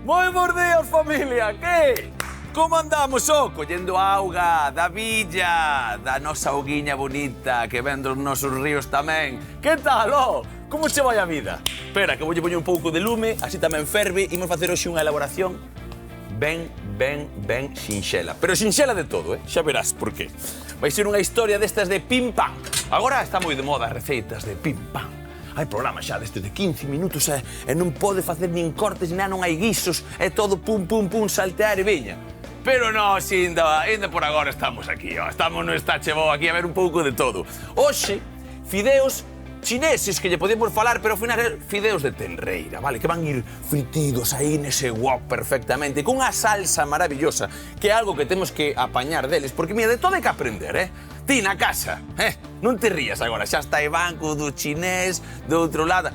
Moi bons días, familia, que? Como andamos, collendo auga da villa, da nosa auguiña bonita que ven dos nosos ríos tamén. Que tal, Como che vai a vida? Espera, que voulle poñer un pouco de lume, así tamén ferve, imos facer hoxe unha elaboración ben sinxela. Pero sinxela de todo, xa verás por qué. Vai ser unha historia destas de pim-pam. Agora está moi de moda as receitas de pim-pam. Hai programas xa destes de 15 minutos e non pode facer nin cortes, nin non hai guisos, é todo pum, saltear e veña. Pero non, ainda por agora estamos aquí, estamos no Estachebo aquí a ver un pouco de todo. Hoxe, fideos chineses que lle podemos falar, pero ao final fideos de tenreira, vale? Que van ir fritidos aí nese wok perfectamente, con unha salsa maravillosa, que é algo que temos que apañar deles, porque, mira, de todo hai que aprender, Ti na casa, non te rías agora, xa está Iván co do chinés, do outro lado.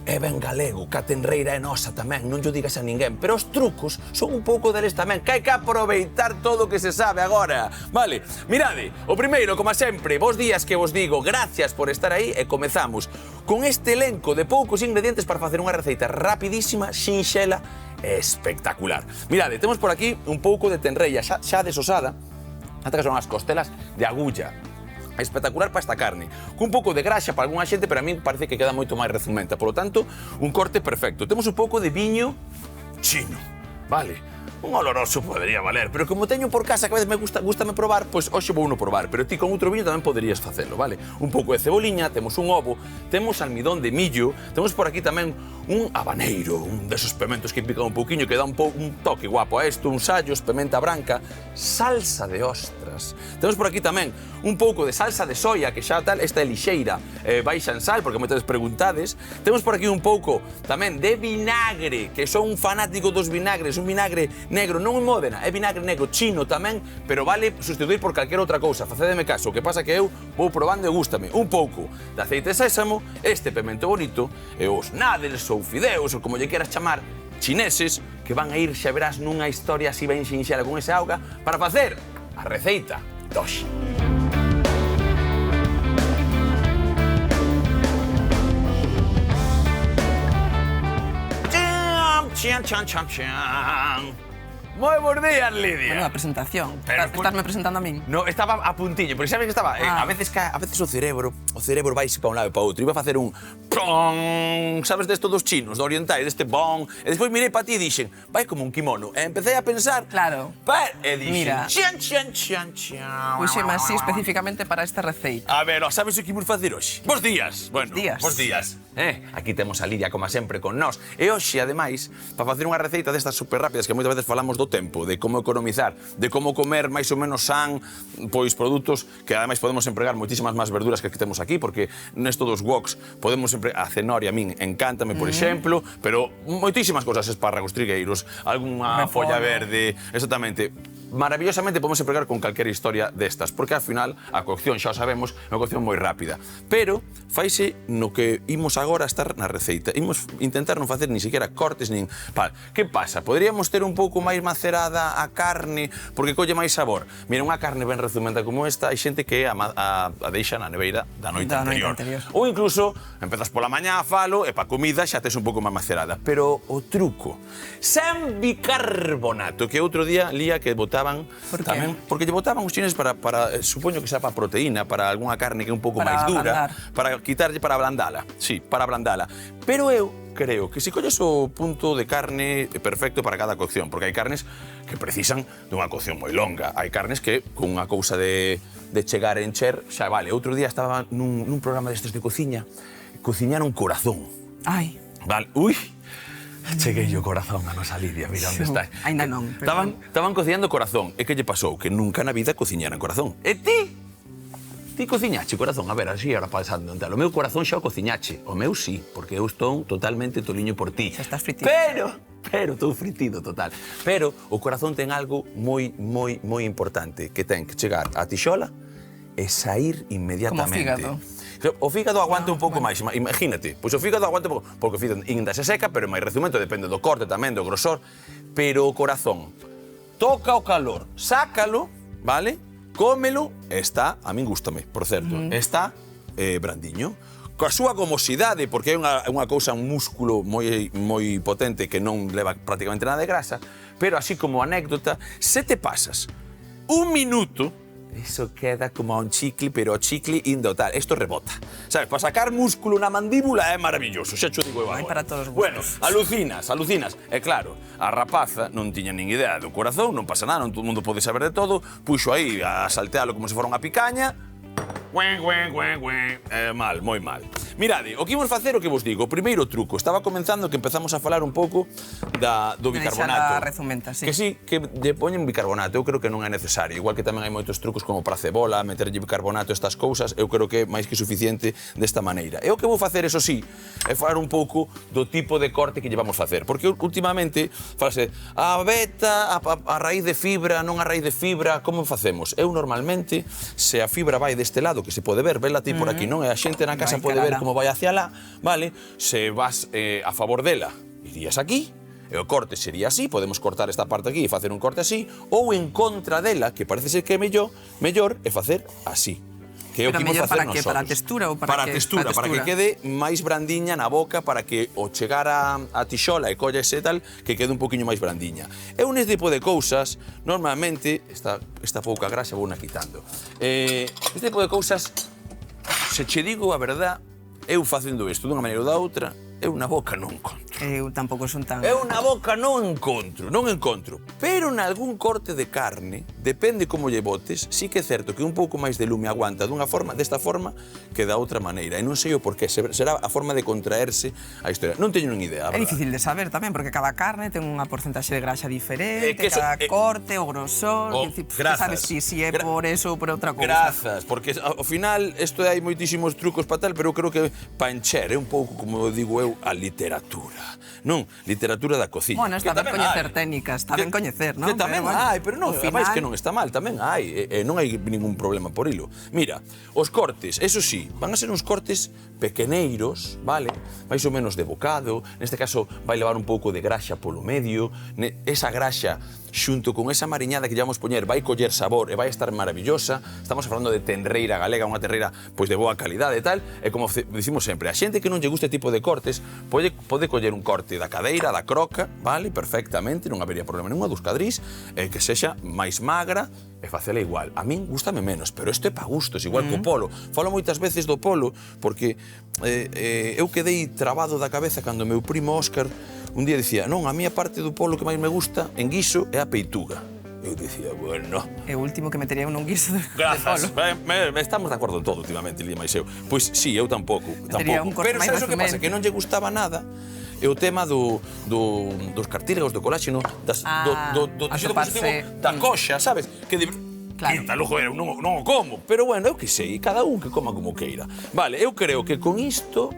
É ben galego, que a tenreira é nosa tamén, non llo digas a ninguén, pero os trucos son un pouco deles tamén, que hai que aproveitar todo o que se sabe agora, vale? Mirade, o primeiro, como sempre, vos días que vos digo, gracias por estar aí e comezamos con este elenco de poucos ingredientes para facer unha receita rapidísima, sinxela e espectacular. Mirade, temos por aquí un pouco de tenreira xa desosada, ata que son as costelas de agulla. Espectacular para esta carne. Cun pouco de graxa para algunha xente, pero a mí parece que queda moito máis rezumenta. Por lo tanto, un corte perfecto. Temos un pouco de viño chino, vale? Un oloroso podría valer, pero como teño por casa que a veces gustame probar, pois hoxe vou no probar, pero ti con outro viño tamén poderías facelo, vale? Un pouco de ceboliña, temos un ovo, temos almidón de millo, temos por aquí tamén un habaneiro, un desos pementos que pican un pouquiño, que dá un toque guapo a isto, uns allos, pementa branca, salsa de ostras. Temos por aquí tamén un pouco de salsa de soia, que xa tal, esta é lixeira, baixa en sal, porque moitas preguntades. Temos por aquí un pouco tamén de vinagre, que son un fanático dos vinagres, un vinagre negro, non en Módena, é vinagre negro chino tamén, pero vale sustituir por calquera outra cousa. Facédeme caso, o que pasa que eu vou probando e gústame un pouco de aceite de sésamo, este pemento bonito e os nadels ou fideos, ou como lle queras chamar, chineses, que van a ir, xa verás, nunha historia así ben sinxela con esa auga para facer a receita de hoxe. Moi bons días, Lidia. Bueno, a presentación. Estásme presentando a min? No, estaba a puntiño, porque sabes que estaba... A veces o cerebro vai para un lado e para outro. Iba a facer un... Prong, sabes desto dos chinos, do orientais, deste bong. E despois mirei para ti e dixen, vai como un kimono. E empecé a pensar... Claro. E dixen... Mira. Puxeme así especificamente para esta receita. A ver, sabes o que imos facer hoxe? Bos días. Bueno, bos días. Aquí temos a Lidia, como sempre, con nós. E hoxe, ademais, para facer unha receita destas super rápidas que moitas veces falamos do tempo, de como economizar, de como comer máis ou menos san, pois produtos que ademais podemos empregar moitísimas máis verduras que temos aquí, porque nesto dos woks podemos a cenoria, a min encántame, por exemplo, pero moitísimas cosas, espárragos, trigueiros, algunha folla verde, exactamente. Maravillosamente podemos empregar con calquera historia destas, porque ao final a cocción, xa o sabemos, é unha cocción moi rápida. Pero faise no que imos agora estar na receita. Imos intentar non facer ni siquiera cortes, nin... Que pasa? Poderíamos ter un pouco máis macerada a carne, porque colle máis sabor. Mira, unha carne ben rezumenta como esta, hai xente que a deixa na neveira da noite anterior. Ou incluso, empezas pola mañá a falo, e pa comida xa tes un pouco máis macerada. Pero o truco, sen bicarbonato, que outro día lía que botaban tamén, porque lle botaban os chineses para supoño que xa para proteína, para algunha carne que é un pouco máis dura, para quitarlle, para ablandala. Sí, para ablandala. Pero eu creo que se colles o punto de carne perfecto para cada cocción, porque hai carnes que precisan dunha cocción moi longa. Hai carnes que, con unha cousa de chegar a encher, xa vale. Outro día estaba nun programa destes de cociña, cociñaron corazón. Ai. Vale, ui, cheguei o corazón a nosa Lidia, mira onde está. Ainda non. Estaban cociñando corazón. E que lle pasou? Que nunca na vida cociñaran corazón. E ti? Ti cociñache corazón? A ver, así ahora pasando. O meu corazón xa o cociñache. O meu sí, porque eu estou totalmente toliño por ti. Xa estás fritido. Pero estou fritido total. Pero o corazón ten algo moi importante, que ten que chegar a tixola e sair inmediatamente. Como O fígado aguanta un pouco máis, imagínate, pois o fígado aguanta un pouco, porque o fígado ainda se seca, pero é máis rezumento, depende do corte tamén, do grosor, pero o corazón toca o calor, sácalo, vale? Cómelo, está, a min gústame, por certo, está brandiño, coa súa gomosidade, porque é unha cousa, un músculo moi potente que non leva prácticamente nada de grasa, pero así como anécdota, se te pasas un minuto, eso queda como a un chicle, pero o chicle indo tal. Esto rebota. Sabes, para sacar músculo na mandíbula é maravilloso, xa cho digo eu agora. Hai para todos os Bueno, gustos. alucinas. E claro, a rapaza non tiña nin idea do corazón, non pasa nada, non todo o mundo pode saber de todo, puxo aí a saltealo como se fora unha picaña. Mal, moi mal. Mirade, o que imos facer, o que vos digo, o primeiro truco, estaba comenzando que empezamos a falar un pouco do bicarbonato. Rezumenta, sí. Que sí, que lle poñen bicarbonato, eu creo que non é necesario. Igual que tamén hai moitos trucos como para cebola, meterlle bicarbonato, estas cousas, eu creo que é máis que suficiente desta maneira. E o que vou facer, eso sí, é falar un pouco do tipo de corte que llevamos facer. Porque últimamente, falase, a beta, a raíz de fibra, non a raíz de fibra, como facemos? Eu normalmente, se a fibra vai deste lado, que se pode ver, vela ti por aquí, non? E a xente na casa pode ver como vai hacia lá, vale? Se vas a favor dela, irías aquí, e o corte sería así, podemos cortar esta parte aquí e facer un corte así, ou en contra dela, que parece ser que é mellor é facer así. Que é o que imos facer nosotros. Para a textura ou para que? Para que quede máis brandiña na boca, para que o chegar a tixola e colla ese tal, que quede un poquinho máis brandiña. Eu neste tipo de cousas, normalmente, esta pouca grasa vou na quitando. Este tipo de cousas, se che digo a verdad, eu facendo isto dunha maneira ou da outra, eu na boca non encontro. Eu tampouco son tan... Eu na boca non encontro. Pero nalgún corte de carne, depende como lle botes, sí que é certo que un pouco máis de lume aguanta desta forma que da outra maneira. E non sei o porqué, será a forma de contraerse a historia. Non teño nin idea, a É verdade. difícil de saber tamén, porque cada carne ten unha porcentaxe de grasa diferente, cada corte, o grosor, sabes si é por eso ou por outra cousa. Grazas, porque ao final isto hai moitísimos trucos para tal, pero eu creo que para encher é un pouco, como digo eu, a literatura. Non, literatura da cociña. Bueno, está ben coñecer técnicas, está ben coñecer, non? Que tamén hai, pero non, ademais que non está mal, tamén hai, non hai ningún problema por ilo. Mira, os cortes, eso sí, van a ser uns cortes pequeneiros, vale? Mais ou menos de bocado, neste caso vai levar un pouco de graxa polo medio, esa graxa xunto con esa mariñada que lle vamos poñer vai coller sabor e vai estar maravillosa. Estamos falando de tenreira galega, unha tenreira pois de boa calidade e tal, e como dicimos sempre, a xente que non lle gusta este tipo de cortes pode coller un corte da cadeira, da croca, vale, perfectamente, non habería problema nenhuma, dos cadrís, que sexa máis magra e facela igual. A min gústame menos, pero isto é pa gustos, igual co polo. Falo moitas veces do polo porque eu quedei trabado da cabeza cando o meu primo Óscar un día dicía, non, a mía parte do polo que máis me gusta en guiso é a peituga. Eu dicía, bueno... É o último que metería un guiso de Grazas. polo. Estamos de acordo en todo últimamente, Lidia máis eu. Pois sí, eu tampouco. Pero sabes o que pasa? Que non lle gustaba nada é o tema dos cartílagos, do coláxeno, do tecido conxuntivo da coxa, sabes? Que quítalo, joder, non o como. Pero bueno, eu que sei, cada un que coma como queira. Vale, eu creo que con isto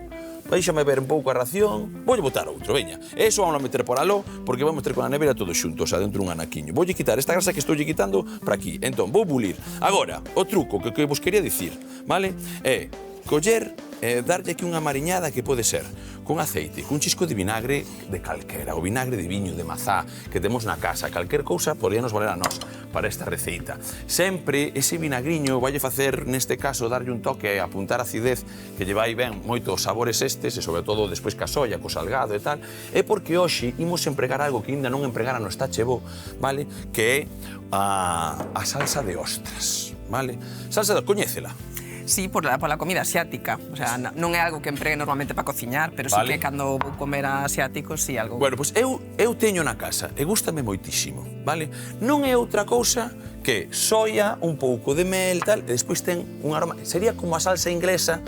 deixame ver un pouco a ración, voulle botar outro, veña. Eso vamos a meter por aló, porque vamos meter con a nevera todo xunto, o sea, dentro dun anaquiño. Voulle quitar esta grasa que estou quitando para aquí. Entón, vou bulir. Agora, o truco que vos quería dicir, vale? É coller, darlle aquí unha mariñada que pode ser con aceite, cun chisco de vinagre de calquera, o vinagre de viño, de mazá, que temos na casa, calquer cousa podría nos valer a nós para esta receita. Sempre ese vinagriño vai facer, neste caso, darlle un toque, apuntar a acidez, que lle vai ben moitos sabores estes, e sobre todo despois ca soia, co salgado e tal, é porque hoxe imos empregar algo que ainda non empregara no está chevó, vale? Que é a salsa de ostras, vale? Salsa de... coñécela? Sí, por la comida asiática. O sea, non é algo que empregue normalmente para cociñar, pero sí que cando vou comer asiáticos, sí, algo... Bueno, pois eu teño na casa e gústame moitísimo, vale? Non é outra cousa que soia, un pouco de mel, tal, e despois ten un aroma... Sería como a salsa inglesa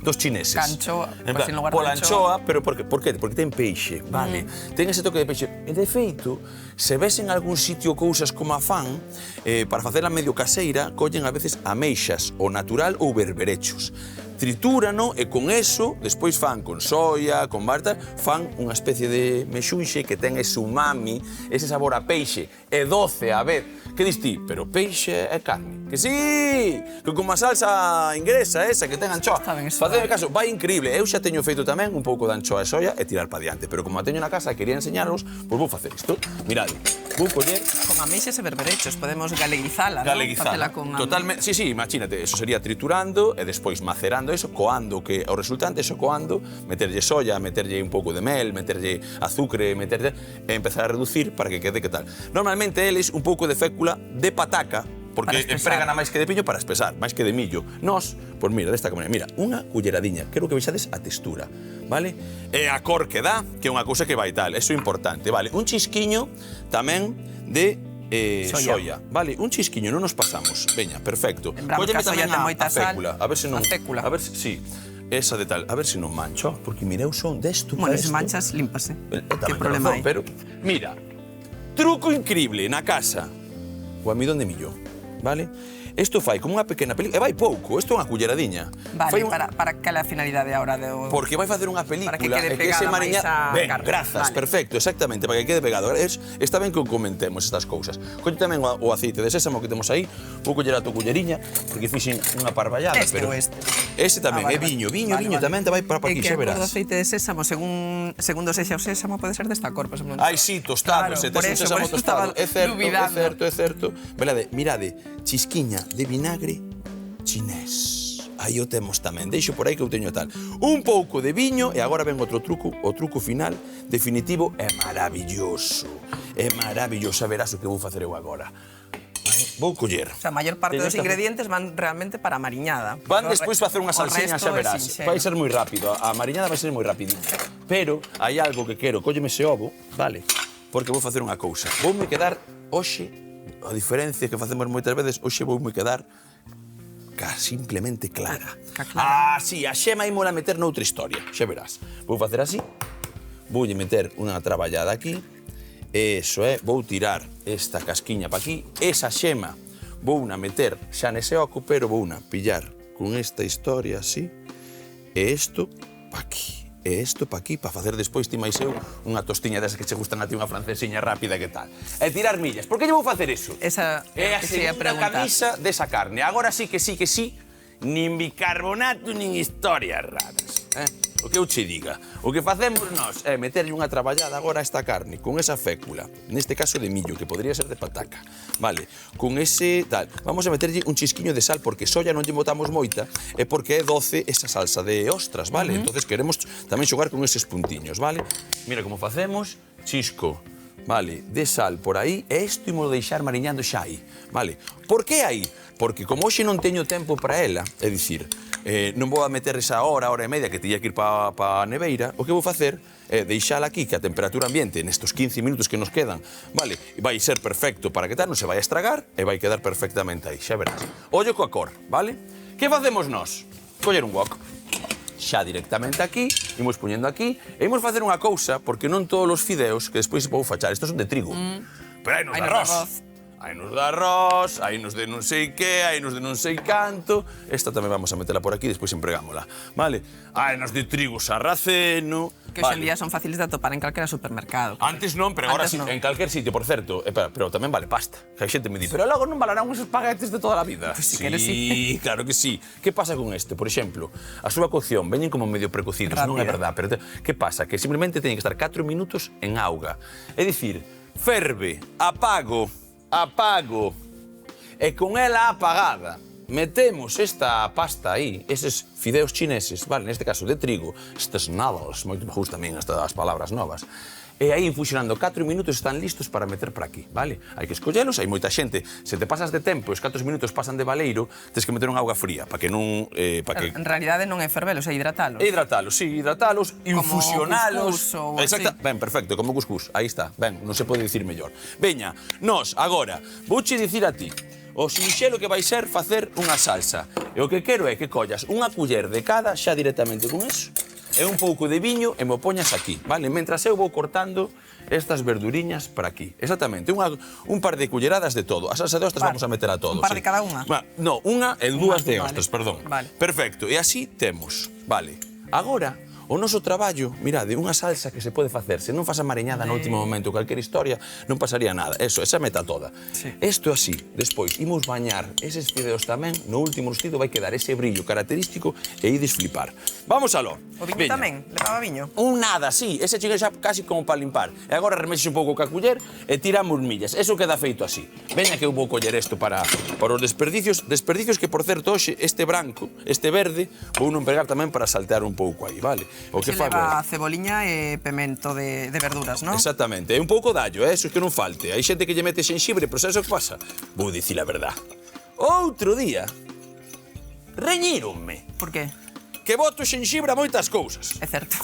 dos chineses. Canchoa, en lugar pola anchoa, pero por qué? Porque ten peixe, vale? Ten ese toque de peixe. E, de feito, se ves en algún sitio cousas como a fan, para facela medio caseira, collen a veces ameixas, o natural ou berberechos. tritúrano e con eso, despois fan con soia, con barta, fan unha especie de mexunxe que ten ese umami, ese sabor a peixe, e doce a vez. Que dis ti? Pero peixe é carne. Que sí! Que con unha salsa ingresa esa, que ten anchoa. Faceme caso, vai increíble. Eu xa teño feito tamén un pouco de anchoa e soia e tirar pa diante, pero como a teño na casa e quería enseñaros, pois vou facer isto. Mirade, vou coller... Con ameixas e berberechos, podemos galeguizala, ¿no? Galeguizala. Totalmente, sí, imagínate, eso sería triturando e despois macerando eso, coando, que o resultante eso coando, meterlle soia, meterlle un pouco de mel, meterlle azúcar, meterlle e empezar a reducir para que quede que tal. Normalmente eles un pouco de fécula de pataca, porque empregan a máis que de piño para espesar, máis que de millo. Nós, pois mira, desta maneira, mira, unha culleradiña, quero que vexades a textura, vale? E a cor que dá, que é unha cousa que vai tal, eso é importante, vale? Un chisquiño tamén de soia, vale? Un chisquiño, non nos pasamos. Veña, perfecto. Cólleme tamén a fécula, a ver se non... A fécula. A ver se, sí, esa de tal, a ver se non mancho, porque mira, eu son desto para esto. Bueno, se manchas, límpase. Que problema hai? Pero, mira, truco increíble na casa, o amidón de millo. Vale? Isto fai como unha pequena película, e vai pouco, isto é unha culleradiña. Vale, para que a finalidade agora do... Porque vai facer unha película para que quede pegada máis a ben, grazas, perfecto, exactamente, para que quede pegado. Está ben que comentemos estas cousas. Colle tamén o aceite de sésamo que temos aí, vou coller a tu culleriña, porque fixen unha parvallada, pero... Ese tamén, é viño tamén te vai para aquí, xa verás. E que o aceite de sésamo, según sexa o sésamo, pode ser desta cor, por exemplo. Ai, sí, tostado, se tes un sésamo tostado. É certo. Mirade, chisquiña de vinagre chinés. Aí o temos tamén. Deixo por aí que eu teño tal. Un pouco de viño e agora ven outro truco, o truco final, definitivo, é maravilloso. É maravilloso, verás o que vou facer eu agora. Vou coller. O sea, a maior parte dos ingredientes van realmente para a mariñada. Van despois facer unha salsiña, xa verás. Vai ser moi rápido, a mariñada vai ser moi rapidinha. Pero hai algo que quero, cólleme ese ovo, vale? Porque vou facer unha cousa. Voume quedar hoxe, a diferencia que facemos moitas veces, hoxe voume quedar simplemente clara. Sí, a xema ímola meter noutra historia, xa verás. Vou facer así, voulle meter unha traballada aquí, eso é, vou tirar esta casquiña pa aquí, esa xema vouna meter xa nese oco, pero vouna pillar con esta historia así, e isto pa aquí. E isto pa aquí, para facer despois, ti máis eu, unha tostiña desas que che gustan a ti, unha francesiña rápida, que tal. E tirar millas. Por que lle vou facer iso? Esa é a segunda camisa desa carne. Agora sí que sí, nin bicarbonato, nin historias raras. O que eu che diga. O que facemos nós é meterlle unha traballada agora a esta carne, con esa fécula, neste caso de millo, que podría ser de pataca, vale? Con ese tal. Vamos a meterlle un chisquiño de sal, porque soia non lle botamos moita, e porque é doce esa salsa de ostras, vale? Entonces queremos tamén xogar con eses puntiños, vale? Mira como facemos, chisco, vale, de sal por aí, e isto imos deixar mariñando xa aí, vale? Por que aí? Porque como hoxe non teño tempo para ela, é dicir, non vou a meter esa hora e media que tiña que ir pa a neveira, o que vou facer é deixala aquí, que a temperatura ambiente nestos 15 minutos que nos quedan, vale, vai ser perfecto para que tal, non se vai a estragar e vai quedar perfectamente aí, xa verás. Ollo coa cor, vale? Que facemos nós? Coller un wok. Xa directamente aquí, imos poñendo aquí, e imos facer unha cousa, porque non todos os fideos que despois vou fachar, estos son de trigo, pero hai nos de arroz. Hai nos de arroz, hai nos de non sei que, hai nos de non sei canto. Esta tamén vamos a metela por aquí, despois empregámola, vale? Hai nos de trigo sarraceno. Que hoxe en día son fáciles de atopar en calquera supermercado. Antes non, pero agora sí, en calquer sitio, por certo. Pero tamén vale pasta. Que hai xente me di, pero logo non valerán uns espaguetes de toda a vida. Pues si queres, sí. Claro que sí. Que pasa con este? Por exemplo, a súa cocción veñen como medio precocidos, non é verdad, pero que pasa? Que simplemente teñen que estar 4 minutos en auga. É dicir, ferve, apago, e con ela apagada metemos esta pasta aí, eses fideos chineses, vale, neste caso de trigo, estes noodles, moito me gustan tamén estas palabras novas, e aí infusionando 4 minutos están listos para meter para aquí, vale? Hai que escollelos, hai moita xente, se te pasas de tempo, os 4 minutos pasan de baleiro, tens que meter unha auga fría, para que non... En realidade non é fervelos, é hidratalos. Hidratalos, sí, hidratalos, infusionalos... Como cuscús ou así. Ben, perfecto, como cuscús, aí está, ben, non se pode dicir mellor. Veña, nós, agora, vouche dicir a ti, o sinxelo que vai ser facer unha salsa. E o que quero é que collas unha culler de cada xa directamente con eso, e un pouco de viño e me o poñas aquí, vale? Mentras eu vou cortando estas verduriñas para aquí. Exactamente, un par de culleradas de todo. A salsa de ostras vamos a meter a todo. Un par de cada unha? No, unha e dúas de ostras, perdón. Vale. Perfecto, e así temos. Vale, agora, o noso traballo, mirade, unha salsa que se pode facer, se non faz a mariñada no último momento, calquera historia, non pasaría nada. Eso, esa meta toda. Isto así, despois, imos bañar eses fideos tamén, no último rustido vai quedar ese brillo característico e ides flipar. Vamos aló. O viño tamén? Levaba viño? Un nada, sí, ese chico xa casi como para limpar. E agora remexes un pouco ca culler e tiramos millas. Eso queda feito así. Veña que eu vou coller isto para os desperdicios. Desperdicios que, por certo, hoxe, este branco, este verde, vou non pegar tamén para saltear un pouco aí, vale? O que leva ceboliña e pemento de verduras, non? Exactamente. E un pouco de allo, eso que non falte. Hai xente que lle mete xenxibre, pero sabes o que pasa? Vou dicir a verdad. Outro día, reñíronme. Por qué? Que boto xenxibre a moitas cousas. É certo.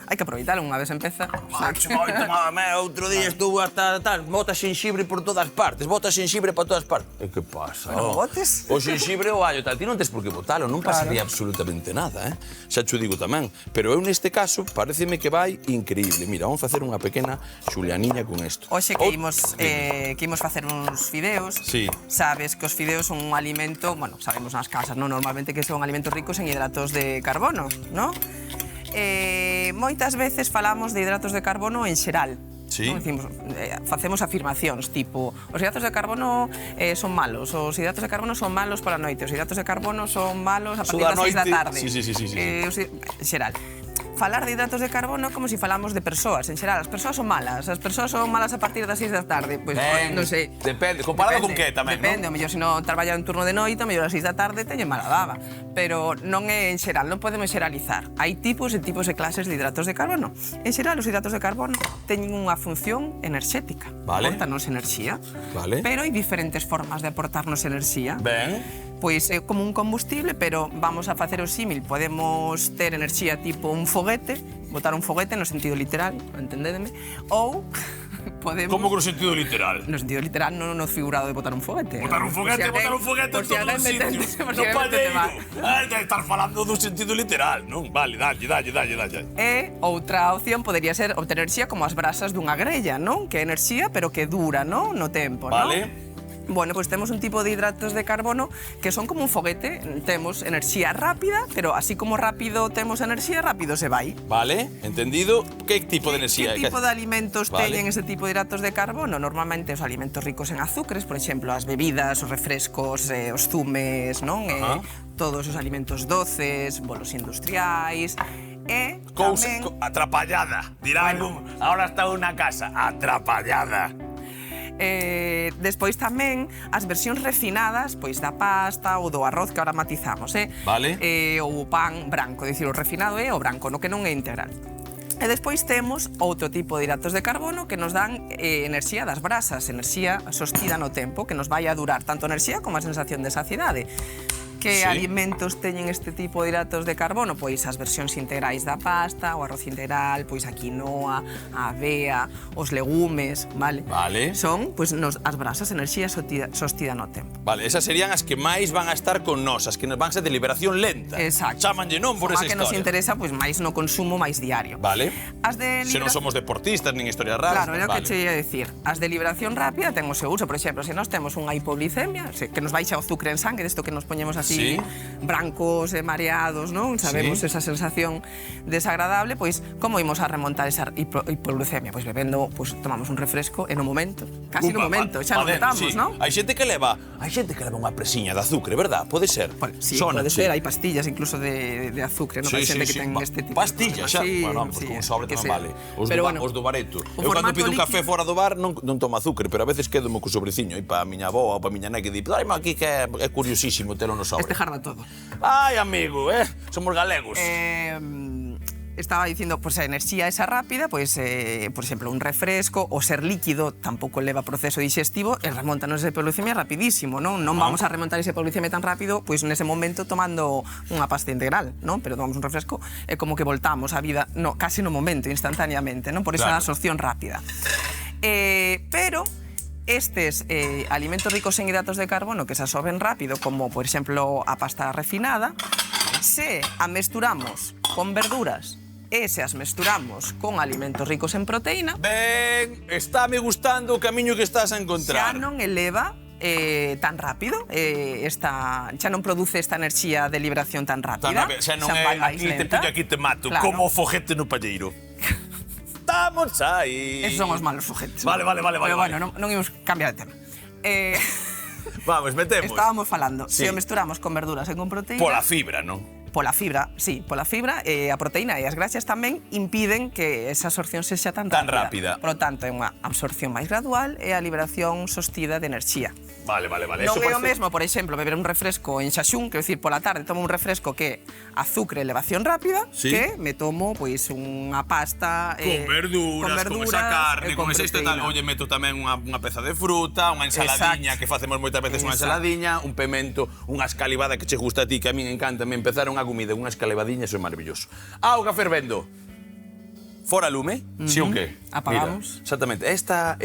Hai que aproveitar unha vez empeza. Macho, moito, outro día estuvo hasta tal, bota xenxibre por todas partes, bota xenxibre por todas partes. E que pasa? Non botes. O xenxibre o allo, tal, ti non tes por que botalo, non pasaría absolutamente nada, Xa cho digo tamén. Pero eu neste caso, pareceme que vai increíble. Mira, vamos facer unha pequena xulianiña con isto. Hoxe que imos facer uns fideos. Sí. Sabes que os fideos son un alimento, bueno, sabemos nas casas, non? Normalmente que son alimentos ricos en hidratos de carbono, non? Moitas veces falamos de hidratos de carbono en xeral. Sí. Decimos, facemos afirmacións tipo os hidratos de carbono son malos, os hidratos de carbono son malos pola noite, os hidratos de carbono son malos a partir das 6 da tarde. Sí. Xeral. Falar de hidratos de carbono como se falamos de persoas. En xeral, as persoas son malas a partir das 6 da tarde. Pois, non sei. Depende, comparado con que tamén, non? Depende, o mellor se non traballa un turno de noite, o mellor as 6 da tarde teñen mala baba. Pero non é en xeral, non podemos xeralizar. Hai tipos e clases de hidratos de carbono. En xeral, os hidratos de carbono teñen unha función enerxética. Vale. Aportanos enerxía. Vale. Pero hai diferentes formas de aportarnos enerxía. Ben. Pois é como un combustible, pero vamos a facer o símil. Podemos ter enerxía tipo un foguete, botar un foguete no sentido literal, entendédeme, ou podemos... Como que no sentido literal? No sentido literal, non no figurado de botar un foguete. Botar un foguete en todos os sitios. No palleiro. De estar falando dun sentido literal, non? Vale, dalle. E outra opción podería ser obter enerxía como as brasas dunha grella, non? Que é enerxía, pero que dura, non? No tempo, non? Vale. Bueno, pois temos un tipo de hidratos de carbono que son como un foguete, temos enerxía rápida, pero así como rápido temos enerxía, rápido se vai. Vale, entendido. Que tipo de enerxía? Que tipo de alimentos teñen ese tipo de hidratos de carbono? Normalmente os alimentos ricos en azúcares, por exemplo, as bebidas, os refrescos, os zumes, non? Todos os alimentos doces, bolos industriais. E cousa atrapallada, dirán. Ahora está unha casa atrapallada. Despois tamén as versións refinadas pois da pasta ou do arroz que ahora matizamos, Vale. Ou o pan branco, dicir, o refinado é o branco, no que non é integral. E despois temos outro tipo de hidratos de carbono que nos dan enerxía das brasas, enerxía sostida no tempo, que nos vai a durar tanto enerxía como a sensación de saciedade. Que alimentos teñen este tipo de hidratos de carbono? Pois as versións integrais da pasta, o arroz integral, pois a quinoa, a avea, os legumes, vale? Vale. Son, pois, as brasas, enerxía sostida no tempo. Vale, esas serían as que máis van a estar con nós, as que nos van ser de liberación lenta. Exacto. Chámanlle non por esa historia. historia. Que nos interesa, pois, máis no consumo máis diario. Vale. As de se non somos deportistas, nin historias raras. Claro, é o que che ia decir. As de liberación rápida ten o seu uso. Por exemplo, se nós temos unha hipoglicemia, que nos baixa o azúcar en sangue, desto que nos poñemos así brancos e mareados, non? Sabemos esa sensación desagradable, pois como imos a remontar esa hipoglucemia? Pois bebendo, pois tomamos un refresco e no momento, casi no momento, xa non notamos, non? Hai xente que leva unha presiña de azúcar, verdad? Pode ser? Sí, pode ser, hai pastillas incluso de azúcar, non? Hai xente que ten este tipo. Pastillas, xa? Bueno, pois con sobre tamén vale. Os do bareto. Eu cando pido un café fora do bar non tomo azúcar, pero a veces quedo-me co sobreciño e pa miña avó ou pa miña nai que di, "Dai-me aquí que é curiosísimo telo no sobre." Este jarda todo. Ai, amigo, somos galegos. Estaba dicindo, pois a enerxía esa rápida, pois, por exemplo, un refresco, o ser líquido tampouco leva proceso digestivo e remontanos esa hipoglucemia rapidísimo, non? Non vamos a remontar esa hipoglucemia tan rápido, pois nese momento tomando unha pasta integral, non? Pero tomamos un refresco e como que voltamos a vida, casi no momento, instantáneamente, non? Por esa absorción rápida. Pero estes alimentos ricos en hidratos de carbono que se absorben rápido, como, por exemplo, a pasta refinada, se a mesturamos con verduras E se as mesturamos con alimentos ricos en proteína, Ben, estáme gustando o camiño que estás a xa encontrar. non eleva tan rápido, xa non produce esta enerxía de liberación tan rápida. Xa non vai é máis aquí te lenta. pillo, aquí te mato, Claro. como o foguete no palleiro. Estamos aí. Esos son os malos foguetes. Vale. Pero bueno, non imos cambiar de tema. Vamos, metemos. Estábamos falando, Sí. se o mesturamos con verduras e con proteína... Pola fibra, non? Pola fibra, sí, pola fibra, a proteína e as graxas tamén impiden que esa absorción sexa tan rápida. Por lo tanto, é unha absorción máis gradual e a liberación sostida de enerxía. Vale. Non Eso é o parece- mesmo, por exemplo, beber un refresco en xaxún, quero dicir, pola tarde tomo un refresco que azúcar e elevación rápida, Sí. que me tomo pois unha pasta Con verduras, con esa carne, e con ese tal. proteína. Oye, meto tamén unha peza de fruta, unha ensaladiña, Exacto. que facemos moitas veces unha Exacto. ensaladiña, un pemento, unha escalivada que che gusta a ti, que a min encanta, me empezar unha comida, unha escalivadiña, eso é maravilloso. Auga fervendo. Fora lume, si ou que? Apagamos. Mira, exactamente. Esta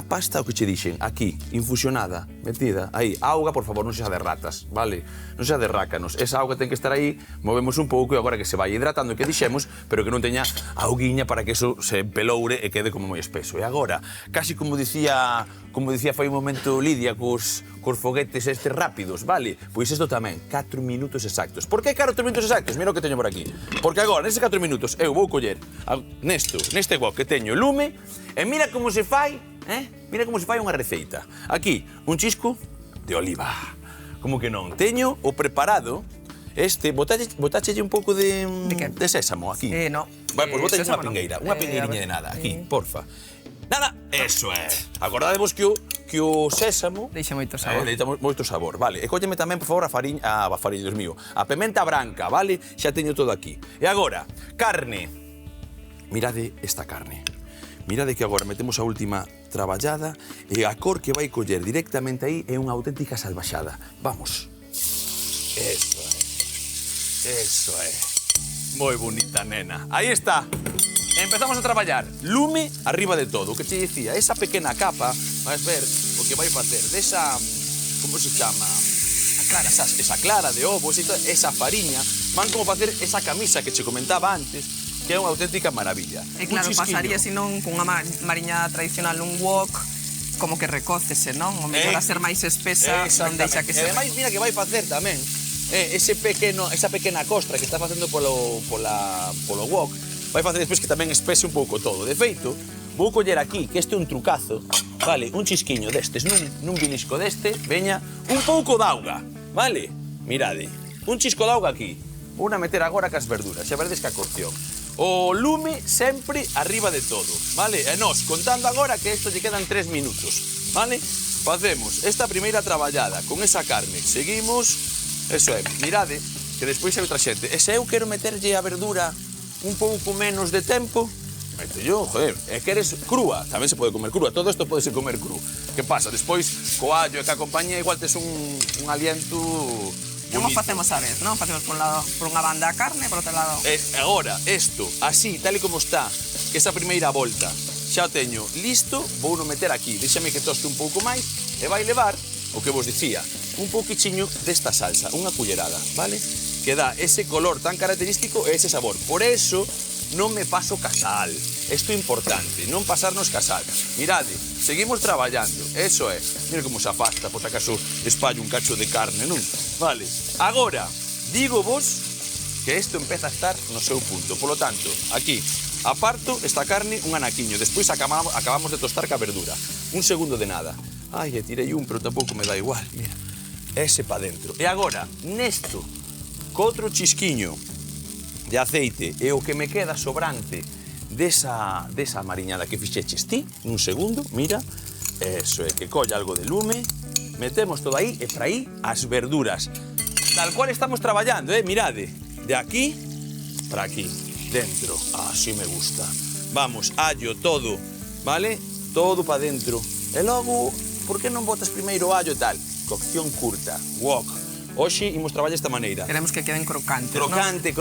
pasta, o que che dixen, aquí, infusionada, metida, aí, auga, por favor, non sexa de ratas, vale? Non sexa de rácanos. Esa auga ten que estar aí, movemos un pouco e agora que se vai hidratando o que dixemos, pero que non teña auguiña para que eso se peloure e quede como moi espeso. E agora, casi como dicía fai un momento Lidia cos foguetes estes rápidos, vale? Pois isto tamén, 4 minutos exactos. Por que 4 minutos exactos? Mira o que teño por aquí. Porque agora, neses 4 minutos, eu vou coller neste wok que teño lume, e mira como se fai, mira como se fai unha receita. Aquí, un chisco de oliva. Como que non? Teño o preparado, botáchelle un pouco de que? de sésamo aquí. No. Vale, pois botalle Sésamo unha non. pingueira, unha A pingueiriña ver. de nada, aquí, porfa. Nada, eso é. Acordadevos que o sésamo Deixa moito sabor. Deixa moito sabor, vale. E cólleme tamén, por favor, a fariña, Dios mío, a pementa branca, vale? Xa teño todo aquí. E agora, carne. Mirade esta carne. Mirade que agora metemos a última traballada e a cor que vai coller directamente aí é unha auténtica salvaxada. Vamos. Eso é. Eso é. Moi bonita, nena. Aí está. Empezamos a traballar. Lume arriba de todo. O que te dicía, esa pequena capa, vais ver o que vai facer desa... Como se chama? Esa clara de ovos e esa fariña, van como facer esa camisa que che comentaba antes, que é unha auténtica maravilla. E claro, Un chisquiño. pasaría senón cunha mariñada tradicional nun wok, como que recócese, non? O mellor a ser máis espesa, non deixa que se... E ademais, mira que vai facer tamén esa pequena costra que está facendo polo wok, vai facer despois que tamén espese un pouco todo. De feito, vou coller aquí, que este é un trucazo, vale, un chisquiño destes, nun vinisco deste, veña, un pouco de auga, vale? Mirade, un chisco de auga aquí. Vou a meter agora cas verduras, xa veredes que a cocción. O lume sempre arriba de todo, vale? E nós, contando agora que isto lle quedan 3 minutos, vale? Facemos esta primeira traballada con esa carne, seguimos, eso é, mirade, que despois hai outra xente. E se eu quero meterlle a verdura un pouco menos de tempo, meto yo, joder, e queres crúa, tamén se pode comer crúa, todo isto pode ser comer cru. Que pasa? Despois, co allo e ca compañía, igual tes un aliento... Como bonito. facemos a vez, non? Facemos por unha banda a carne, por outro lado... E agora, isto, así, tal e como está, que esa primeira volta, xa o teño listo, vou no meter aquí. Deixame que toste un pouco máis e vai levar, o que vos dicía, un pouquichiño desta salsa, unha cullerada, vale? Que dá ese color tan característico e ese sabor. Por eso, non me paso casal. Isto é importante, non pasarnos casal. Mirade, seguimos traballando, eso é. Mira como se afasta, por si acaso espallo un cacho de carne, non? Vale, agora, digo vos que isto empeza a estar no seu punto. Por lo tanto, aquí, aparto esta carne un anaquiño, despois acabamos de tostar ca verdura. Un segundo de nada. Ai, e tirei un, pero tampouco me dá igual, mira. Ese pa dentro. E agora, nesto, co outro chisquiño de aceite e o que me queda sobrante desa mariñada que fixeches ti, nun segundo, mira, eso é, que colla algo de lume, metemos todo aí e para aí as verduras. Tal cual estamos traballando, mirade, de aquí para aquí, dentro, así me gusta. Vamos, allo, todo, vale? Todo para dentro. E logo, por que non botas primeiro allo e tal? Cocción curta, wok. Hoxe imos traballar desta maneira. Queremos que queden crocantes, Crocante,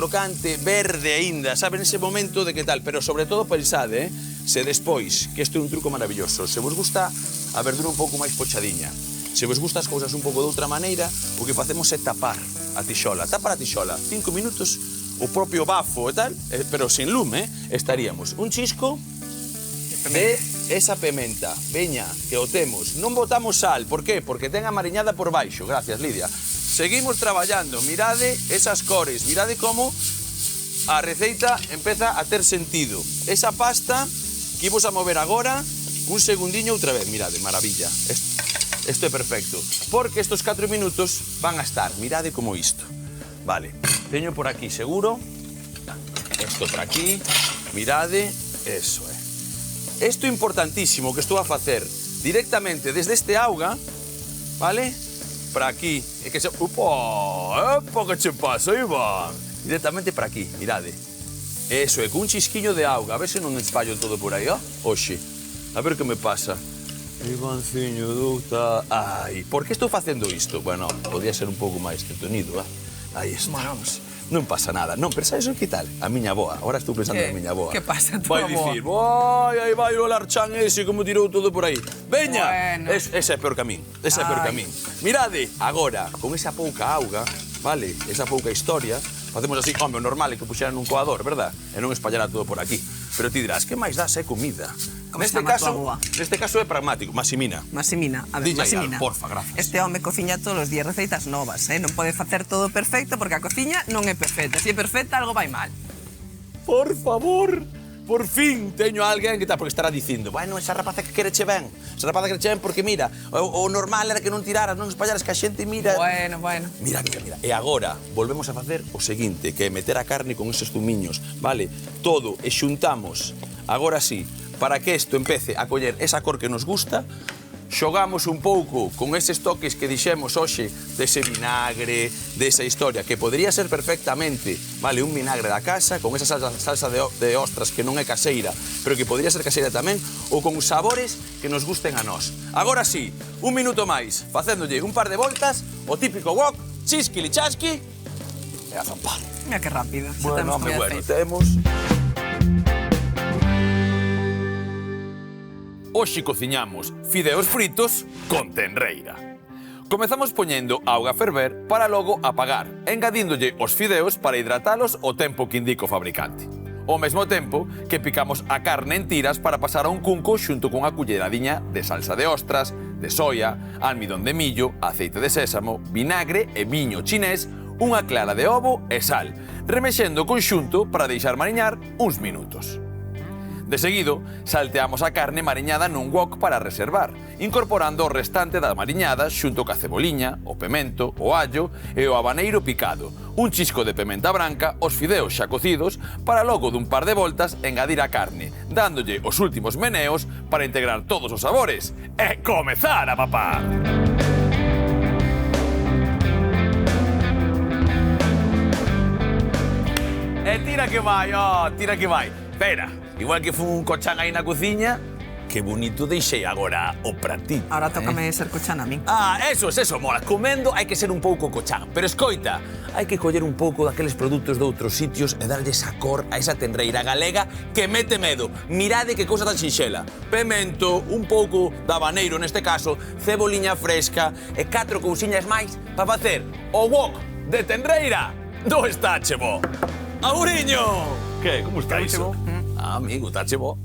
verde aínda, saben ese momento de que tal, pero sobre todo pensade, se despois, que isto é un truco maravilloso, se vos gusta a verdura un pouco máis pochadiña, se vos gusta as cousas un pouco de outra maneira, o que facemos é tapar a tixola. Tapar a tixola, 5 minutos, o propio bafo e tal, pero sin lume, estaríamos un chisco de esa pementa. Veña, que o temos. Non botamos sal, por qué? Porque ten a mariñada por baixo. Gracias, Lidia. Seguimos traballando. Mirade esas cores. Mirade como a receita empeza a ter sentido. Esa pasta que imos a mover agora, un segundiño outra vez. Mirade, maravilla. Isto é perfecto. Porque estos 4 minutos van a estar. Mirade como isto. Vale. Teño por aquí seguro. Isto por aquí. Mirade. Eso é. Isto é importantísimo que estou a facer directamente desde este auga, vale? Para aquí. E que se... Upa! Epa, que che pasa, Iván? Directamente para aquí, mirade. Eso é, cun chisquiño de auga. A ver se non espallo todo por aí, ó. Oxe, a ver que me pasa. Ivanciño, douta... Ai, por que estou facendo isto? Bueno, podía ser un pouco máis detenido, Aí estamos. Non pasa nada. Non, pero sabes o que tal? A miña boa. Ahora estou pensando na miña boa. Que pasa, tua boa? Vai dicir, vai, aí vai o larchán ese como tirou todo por aí. Veña! Bueno. Ese é peor camín. Ese é peor camín. Mirade, agora, con esa pouca auga, vale? Esa pouca historia, facemos así, home, o normal é que puxeran nun coador, verdad? E non espallara todo por aquí. Pero ti dirás, que máis das é comida? Neste caso é pragmático. Massimina. Massimina, a ver, Massimina. Porfa, gracias. Este home cociña todos os días receitas novas, non pode facer todo perfecto porque a cociña non é perfecta. Se é perfecta, algo vai mal. Por favor, por fin teño a alguén que tal, porque estará dicindo, bueno, esa rapaza que quereche ben, esa rapaza que quereche ben porque mira, o normal era que non tiraras, non espallaras, que a xente mira... Bueno. Mira. E agora volvemos a facer o seguinte, que é meter a carne con esos zumiños, vale? Todo, e xuntamos, agora sí, para que isto empece a coller esa cor que nos gusta, xogamos un pouco con eses toques que dixemos hoxe dese vinagre, desa historia, que podría ser perfectamente, vale, un vinagre da casa, con esa salsa de ostras que non é caseira, pero que podría ser caseira tamén, ou con sabores que nos gusten a nós. Agora sí, un minuto máis, facéndolle un par de voltas, o típico wok, chisquili chasqui, e a zampar. Mira que rápido. Bueno, temos... Hoxe cociñamos fideos fritos con tenreira. Comezamos poñendo auga a ferver para logo apagar, engadíndolle os fideos para hidratalos o tempo que indica o fabricante. Ao mesmo tempo que picamos a carne en tiras para pasar a un cunco xunto cunha culleradiña de salsa de ostras, de soia, almidón de millo, aceite de sésamo, vinagre e viño chinés, unha clara de ovo e sal, remexendo o conxunto para deixar mariñar uns minutos. De seguido, salteamos a carne mariñada nun wok para reservar, incorporando o restante da mariñada xunto ca ceboliña, o pemento, o allo e o habaneiro picado, un chisco de pementa branca, os fideos xa cocidos, para logo dun par de voltas engadir a carne, dándolle os últimos meneos para integrar todos os sabores e comezar a papar. E tira que vai, tira que vai. Espera, igual que fun un cochán aí na cociña, que bonito deixei agora o pratito. Ahora tócame ser cochán a min. Eso, mola. Comendo hai que ser un pouco cochán. Pero escoita, hai que coller un pouco daqueles produtos de outros sitios e darlle esa cor a esa tenreira galega que mete medo. Mirade que cousa tan sinxela. Pemento, un pouco de habaneiro neste caso, ceboliña fresca e 4 cousiñas máis para facer o wok de tenreira do Estache Bo. Auriño! Que, como está iso? Amigo, está che bo.